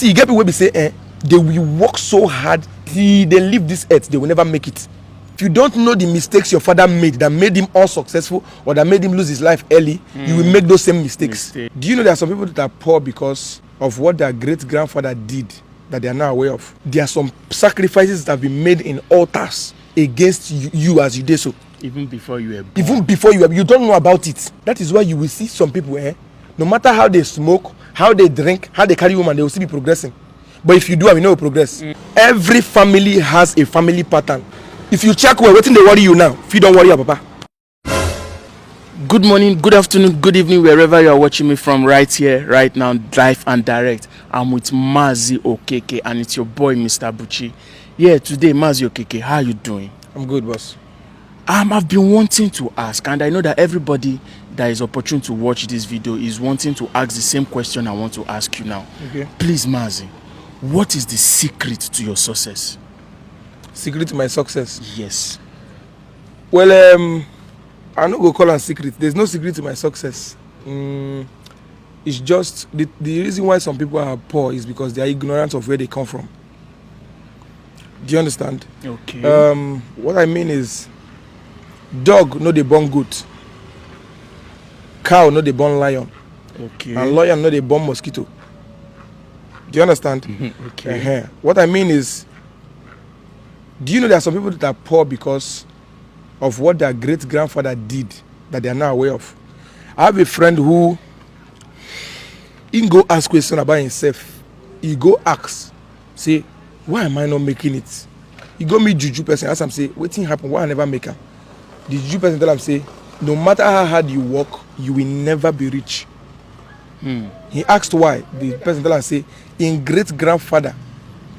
See, you get people will say, they will work so hard till they leave this earth, they will never make it. If you don't know the mistakes your father made that made him unsuccessful or that made him lose his life early, you will make those same mistakes. Do you know there are some people that are poor because of what their great-grandfather did that they are now aware of? There are some sacrifices that have been made in altars against you as you did so. Even before you were born. Even before you don't know about it. That is why you will see some people, no matter how they smoke, how they drink, how they carry women, they will still be progressing. But if you do, I will know progress. Every family has a family pattern. If you check well, waiting they worry you now. If you don't worry your papa. Good morning, good afternoon, good evening, wherever you are watching me from, right here, right now, live and direct. I'm with Mazi Okeke and it's your boy, Mr. Buchi. Yeah, today, Mazi Okeke, how are you doing? I'm good, boss. I've been wanting to ask, and I know that everybody that is opportune to watch this video is wanting to ask the same question I want to ask you now. Okay. Please, Mazi, what is the secret to your success? Secret to my success? Yes. Well, I no go call am secret. There's no secret to my success. It's just the reason why some people are poor is because they are ignorant of where they come from. Do you understand? Okay. What I mean is, dog no dey born goat, cow no dey born lion, Okay. and lion no dey born mosquito. Do you understand? Okay. What I mean is, do you know there are some people that are poor because of what their great-grandfather did that they are now aware of? I have a friend who, he go ask question about himself. He go ask, say, why am I not making it? He go meet juju person, ask him, say, wetin happen? Why I never make am? The juju person tell him, say, no matter how hard you work, you will never be rich. He asked why. The person tell him, say, in great-grandfather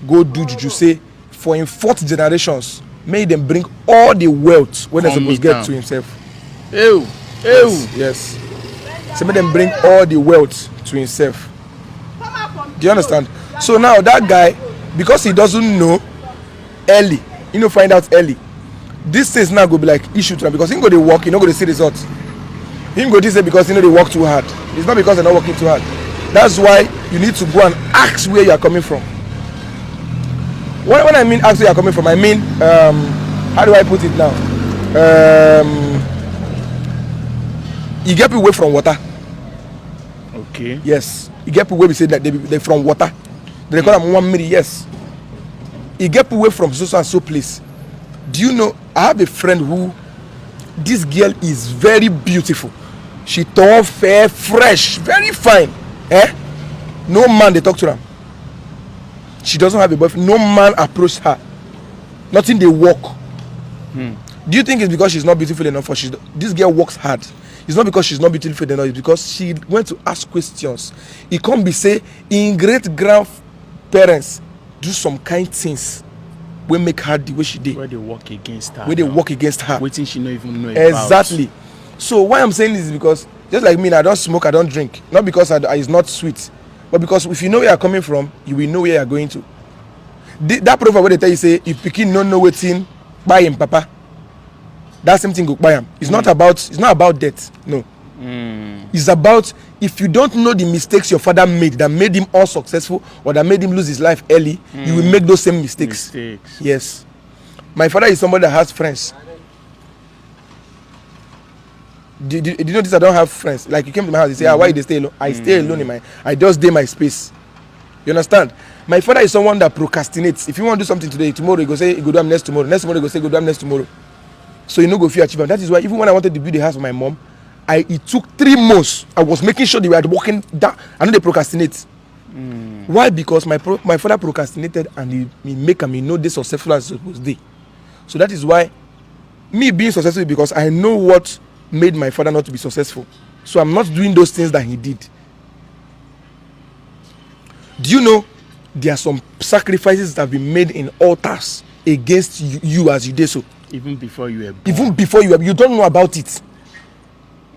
go do juju, say, for in 4th generations, may them bring all the wealth when they're supposed to get to himself. Ew. Yes. So may them bring all the wealth to himself. Do you understand? So now that guy, because he doesn't know early, find out early. This things now go be like issue to him because he go to work, he not go to see results. He go to say because they work too hard. It's not because they're not working too hard. That's why you need to go and ask where you are coming from. When I mean ask where you are coming from, I mean, how do I put it now? You get people away from water. Okay. Yes. You get people where we say that they're from water. They call them 1 minute, yes. You get people away from so and so place. Do you know, I have a friend who, this girl is very beautiful. She tall, fair, fresh, very fine. No man they talk to her. She doesn't have a boyfriend. No man approached her. Nothing they walk. Do you think it's because she's not beautiful enough or this girl works hard? It's not because she's not beautiful enough, it's because she went to ask questions. It can't be say in great-grandparents do some kind things we make her the way she did. Where they work against her. Where they work against her. Waiting she don't even know about. Exactly. So why I'm saying this is because just like me, I don't smoke, I don't drink. Not because it's not sweet, but because if you know where you're coming from, you will know where you're going to. That proverb where they tell you say, if pikin no know wetin buy him papa, that same thing go buy him. It's not about debt. No. It's about if you don't know the mistakes your father made that made him unsuccessful or that made him lose his life early, you will make those same mistakes. Yes. My father is somebody that has friends. Did you notice I don't have friends? Like you came to my house, you say, why you stay alone? I stay alone I just stay my space. You understand? My father is someone that procrastinates. If you want to do something today, tomorrow you go say you go do them next tomorrow. Next tomorrow you go say you go do them next tomorrow. So you know go fear achievement. That is why even when I wanted to build a house for my mom, it took 3 months. I was making sure they were working down. I know they procrastinate. Why? Because my father procrastinated and he make me know this successful as supposed to. So that is why me being successful because I know what made my father not to be successful. So I'm not doing those things that he did. Do you know there are some sacrifices that have been made in altars against you as you did so? Even before you were born. Even before you don't know about it.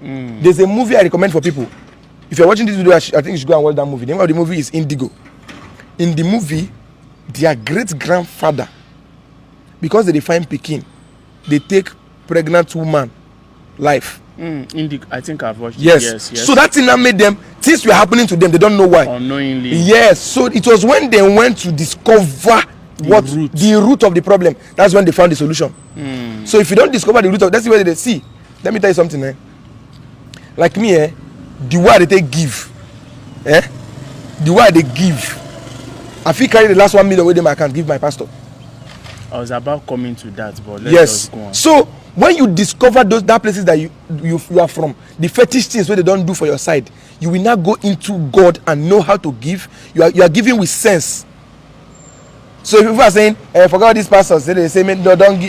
There's a movie I recommend for people. If you're watching this video, I think you should go and watch that movie. The name of the movie is Indigo. In the movie, their great-grandfather, because they find Pekin, they take pregnant woman life. Indigo, I think I've watched yes. it. Yes. So that thing that made them things were happening to them, they don't know why. Unknowingly. Yes, so it was when they went to discover the root of the problem. That's when they found the solution. So if you don't discover the root of, that's the way they see. Let me tell you something, like me, the way they give, the way they give, I feel carry the last 1 million with them, I can give my pastor. I was about coming to that, but let's just go on. So when you discover that places that you are from, the fetish things where they don't do for your side, you will now go into God and know how to give. You are giving with sense. So if people are saying, forget these pastors, they say, no, don't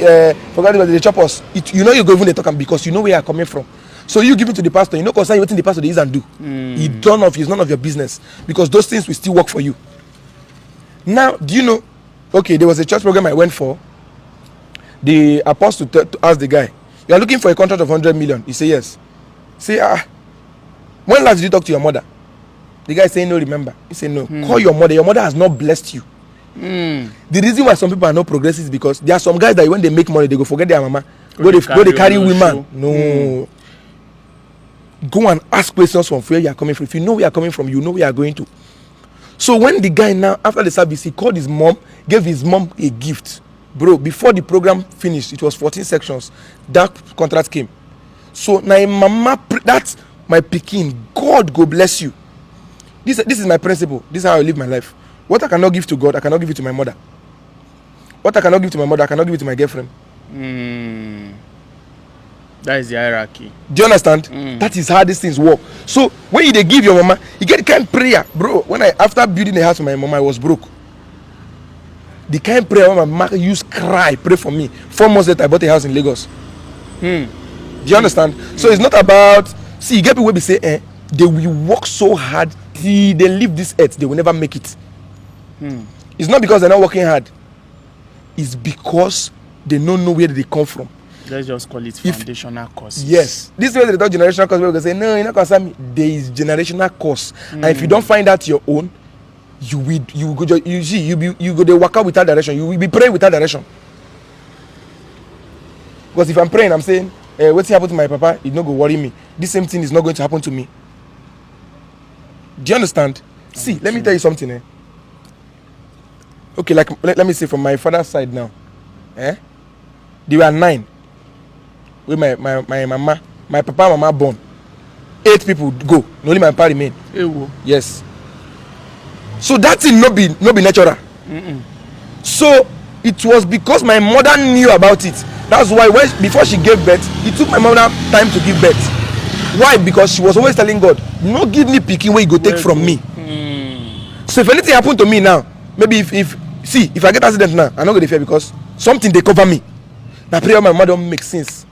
forget about the chop us. You know you go even they talk because you know where you are coming from. So you give it to the pastor, you know concern what the pastor is and do. It's none of your business because those things will still work for you. Now, do you know? Okay, there was a church program I went for. The apostle to ask the guy, "You are looking for a contract of 100 million?" He say yes. Say, when last did you talk to your mother? The guy saying no, remember. He say no. Call your mother. Your mother has not blessed you. The reason why some people are not progressive is because there are some guys that when they make money, they go forget their mama. Go they carry women. No. Go and ask questions from where you are coming from. If you know where you are coming from, you know where you are going to. So when the guy now, after the service, he called his mom, gave his mom a gift. Bro, before the program finished, it was 14 sections. That contract came. So now mama, that's my pikin. God go bless you. This is my principle. This is how I live my life. What I cannot give to God, I cannot give it to my mother. What I cannot give to my mother, I cannot give it to my girlfriend. That is the hierarchy. Do you understand? That is how these things work. So when you give your mama, you get the kind of prayer, bro. After building a house for my mama, I was broke. The kind of prayer when my mama used cry, pray for me. 4 months later, I bought a house in Lagos. Do you understand? So it's not about, see, you get people will say, they will work so hard till they leave this earth, they will never make it. It's not because they're not working hard. It's because they don't know where they come from. Let's just call it foundational courses. Yes. This is where they talk generational course. People say, no, you're not concerned me. There is generational course. And if you don't find out your own, you go they work out without direction. You will be praying without direction. Because if I'm praying, I'm saying, what's happened to my papa? It not go worry me. This same thing is not going to happen to me. Do you understand? See, let me tell you something. Okay, like let me say from my father's side now. They were 9. With my mama, my papa and mama born. 8 people go. Only my papa remain. Yes. So that thing not be natural. So it was because my mother knew about it. That's why before she gave birth, it took my mother time to give birth. Why? Because she was always telling God, "No, give me picking where you go take from me." So if anything happened to me now, maybe if I get accident now, I'm not going to fear because something they cover me. Now prayer my mother don't make sense.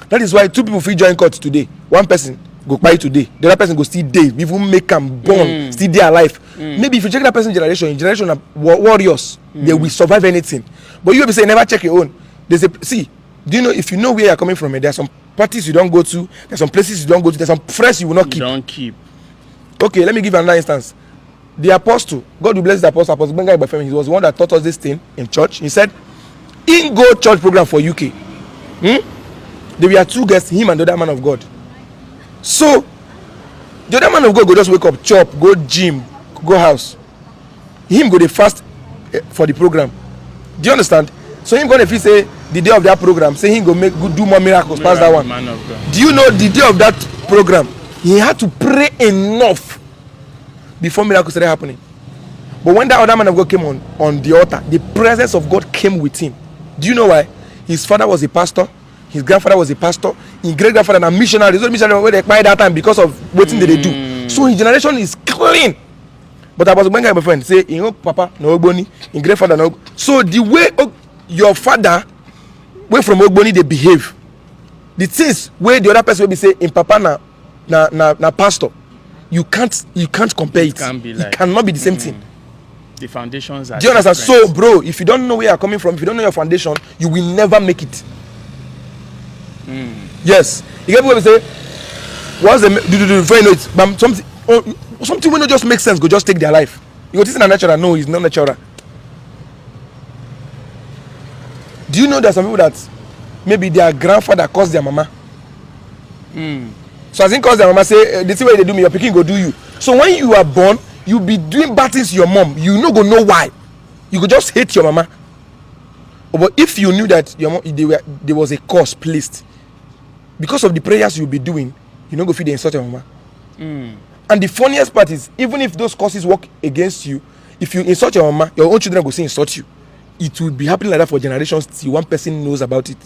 That is why 2 people feel join court today. One person go buy today, the other person go still day, even make them born, still they alive. Maybe if you check that person's generation of warriors, they will survive anything. But you will say never check your own. There's a do you know if you know where you're coming from? There are some parties you don't go to, there's some places you don't go to, there's some friends you will not keep. You don't keep. Okay, let me give you another instance. The apostle, God will bless the apostle Benga Ibafemi. He was the one that taught us this thing in church. He said, in go church program for UK. There were 2 guests, him and the other man of God. So the other man of God go just wake up, chop, go gym, go house. Him go the fast for the program. Do you understand? So him going to say the day of that program, say him go do more miracles past that one. Do you know the day of that program? He had to pray enough before miracles started happening. But when that other man of God came on the altar, the presence of God came with him. Do you know why? His father was a pastor. His grandfather was a pastor. His great grandfather a missionary. Those missionaries were by that time because of what thing they do. So his generation is clean. But I was when my friend say, you know, Papa no Ogboni, in grandfather no. So the way your father, way from Ogboni they behave, the things where the other person will be say in Papa na pastor, you can't compare it. It cannot be the same thing. The foundations are. Do you understand? So, bro, if you don't know where you're coming from, if you don't know your foundation, you will never make it. Yes. You get people say, what's the before you know it, something will not just make sense, go just take their life. You go, this is not natural. No, it's not natural. Do you know there's some people that maybe their grandfather caused their mama? So as in cause their mama say, this is why they do me, your picking go do you. So when you are born, you be doing bad things to your mom. You no go know why. You go just hate your mama. But if you knew that your mom, there was a curse placed because of the prayers you'll be doing, you no go feel the insult your mama. And the funniest part is, even if those curses work against you, if you insult your mama, your own children go say insult you. It will be happening like that for generations till one person knows about it.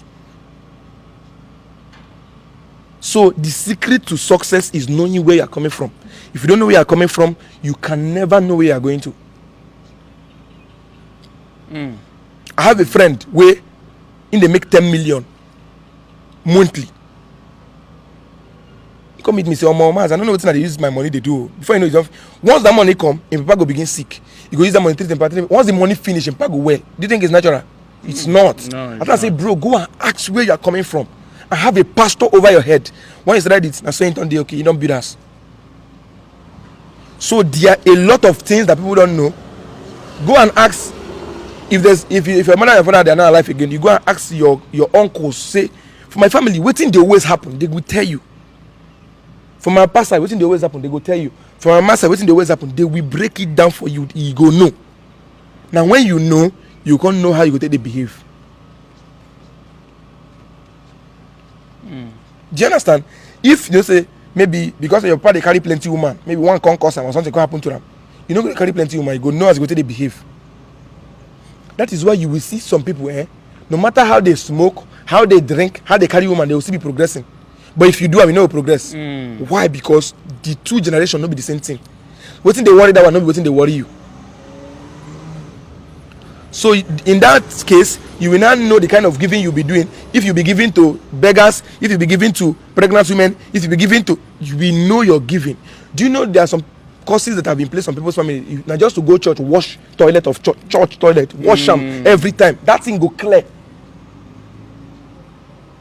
So the secret to success is knowing where you are coming from. If you don't know where you are coming from, you can never know where you are going to. I have a friend where they make 10 million monthly. He come meet me say, "Oh, mama, I don't know what they use my money they do." Before you know it, once that money come, and papa go begin sick. You go use that money treat them. Once the money finish, and papa go well. Do you think it's natural? It's not. No, After I say, bro, go and ask where you are coming from. I have a pastor over your head. When you said it, I say it on the okay, you don't build us. So there are a lot of things that people don't know. Go and ask if your mother and your father they are not alive again. You go and ask your uncles. Say, for my family, waiting they always happen. They will tell you. For my pastor, waiting they always happen. They will tell you. For my master, waiting they always happen. They will break it down for you. You go know. Now when you know, you can't know how you go take the behave. Do you understand? If you say maybe because your father carry plenty woman, maybe one can't cause or something can happen to them, you know carry plenty woman, you go know as you go take the behave. That is why you will see some people, no matter how they smoke, how they drink, how they carry woman, they will still be progressing. But if you do, I will not progress. Why? Because the two generations not be the same thing. Waiting they worry that one, not be waiting they worry you. So in that case, you will not know the kind of giving you'll be doing. If you be giving to beggars, if you be giving to pregnant women, if you be giving to, you will know your giving. Do you know there are some courses that have been placed on people's family? Now just to go church, wash toilet of church toilet, wash them every time. That thing go clear.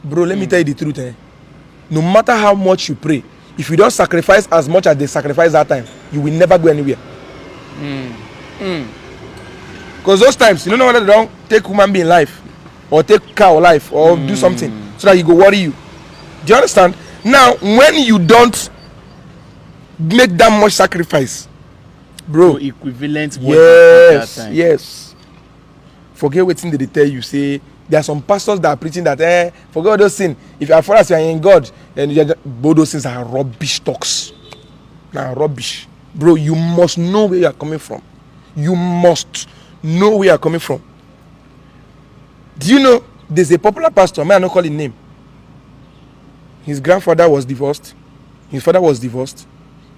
Bro, let me tell you the truth. No matter how much you pray, if you don't sacrifice as much as they sacrifice that time, you will never go anywhere. Because those times, you don't know whether they don't take human being life or take cow life or do something so that you go worry you. Do you understand? Now, when you don't make that much sacrifice, bro, so equivalent that time. Yes. Forget what thing they tell you. Say there are some pastors that are preaching that forget all those things. If you are for us, you are in God, and both those things are rubbish talks. Now rubbish, bro. You must know where you are coming from. You must know where you are coming from. Do you know there's a popular pastor, may I not call his name? His grandfather was divorced, his father was divorced.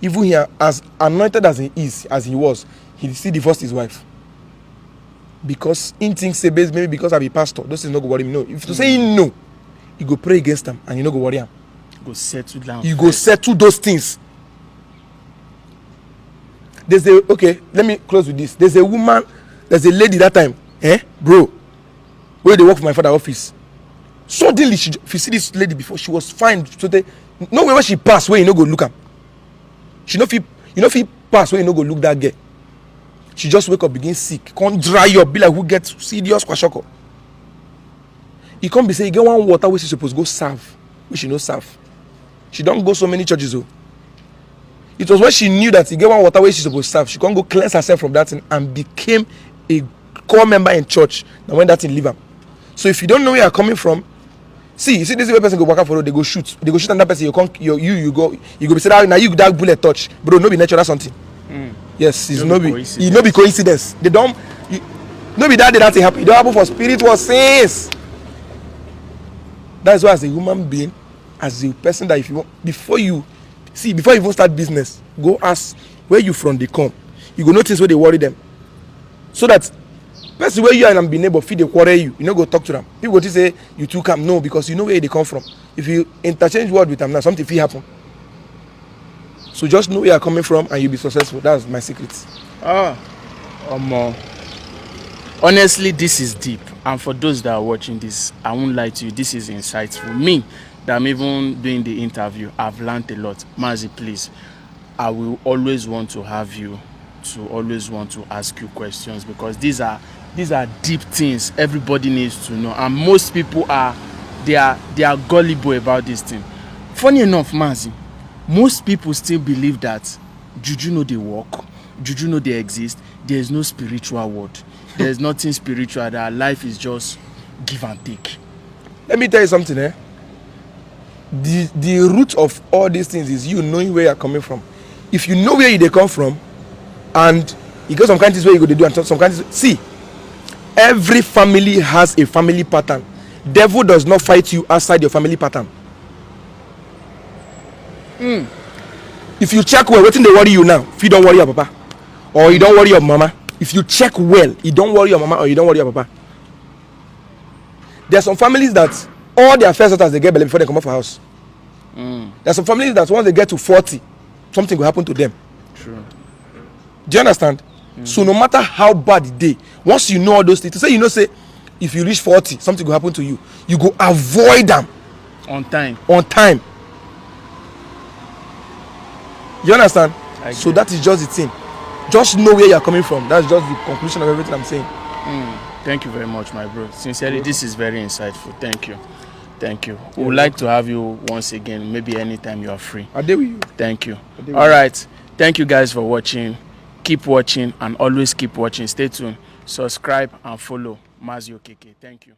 Even here, as anointed as he was, he still divorced his wife. Because in things say based maybe because I'm a pastor, those things not go worry me. No, if you say no, you go pray against them and you not go worry him. Go settle down. You go settle those things. Okay, let me close with this. There's a lady that time, bro, where they work for my father's office. Suddenly, if you see this lady before, she was fine. So no way when she passed, where you no go look at. She no fit pass where you no go look that girl. She just wake up, begin sick, can't dry up, be like who gets serious kwashoko. He can't be say, get one water where she supposed go serve, which she no serve. She don't go so many churches though. It was when she knew that he get one water where she supposed to serve, she can't go cleanse herself from that thing and became a core member in church. Now when that thing leave her. So if you don't know where you're coming from, you see this way person go walk out for road, they go shoot another person, you go be say now you that bullet touch, bro, no be natural something. Yes, it's no be coincidence. They don't no be that day that thing happen. It don't happen for spiritual sins. That's why as a human being, as a person that if you want, before you even start business, go ask where you from they come. You go notice where they worry them. So that person where you are and be neighbor feed they quarrel you no go talk to them. People go to say you too come. No, because you know where they come from. If you interchange word with them now, something will happen. So just know where you are coming from and you'll be successful. That's my secret. Honestly, this is deep. And for those that are watching this, I won't lie to you, this is insightful. Me, that I'm even doing the interview, I've learned a lot. Mazi, please, I will always want to have you to always want to ask you questions, because these are deep things everybody needs to know, and most people are gullible about this thing. Funny enough, Mazi, most people still believe that juju no dey work, juju no dey exist. There is no spiritual world. There is nothing spiritual. That life is just give and take. Let me tell you something, eh? The root of all these things is you knowing where you're coming from. If you know where they come from, and you get some kind of things where you go to do, and some kind of see, every family has a family pattern. Devil does not fight you outside your family pattern. If you check well, what thing they worry you now? If you don't worry your papa, or you don't worry your mama. If you check well, you don't worry your mama or you don't worry your papa. There are some families that all their first daughters they get belly before they come out for house. There are some families that once they get to 40, something will happen to them. True. Do you understand? So no matter how bad the day, once you know all those things, to say you know, say if you reach 40, something will happen to you. You go avoid them On time. on time. You understand? So get that is just the thing. Just know where you are coming from. That's just the conclusion of everything I'm saying. Thank you very much, my bro. Sincerely, this is very insightful. Thank you. Thank you. We would like to have you once again, maybe anytime you are free. I'll deal with you. Thank you. All right. Thank you guys for watching. Keep watching and always keep watching. Stay tuned. Subscribe and follow Mazi Okeke. Thank you.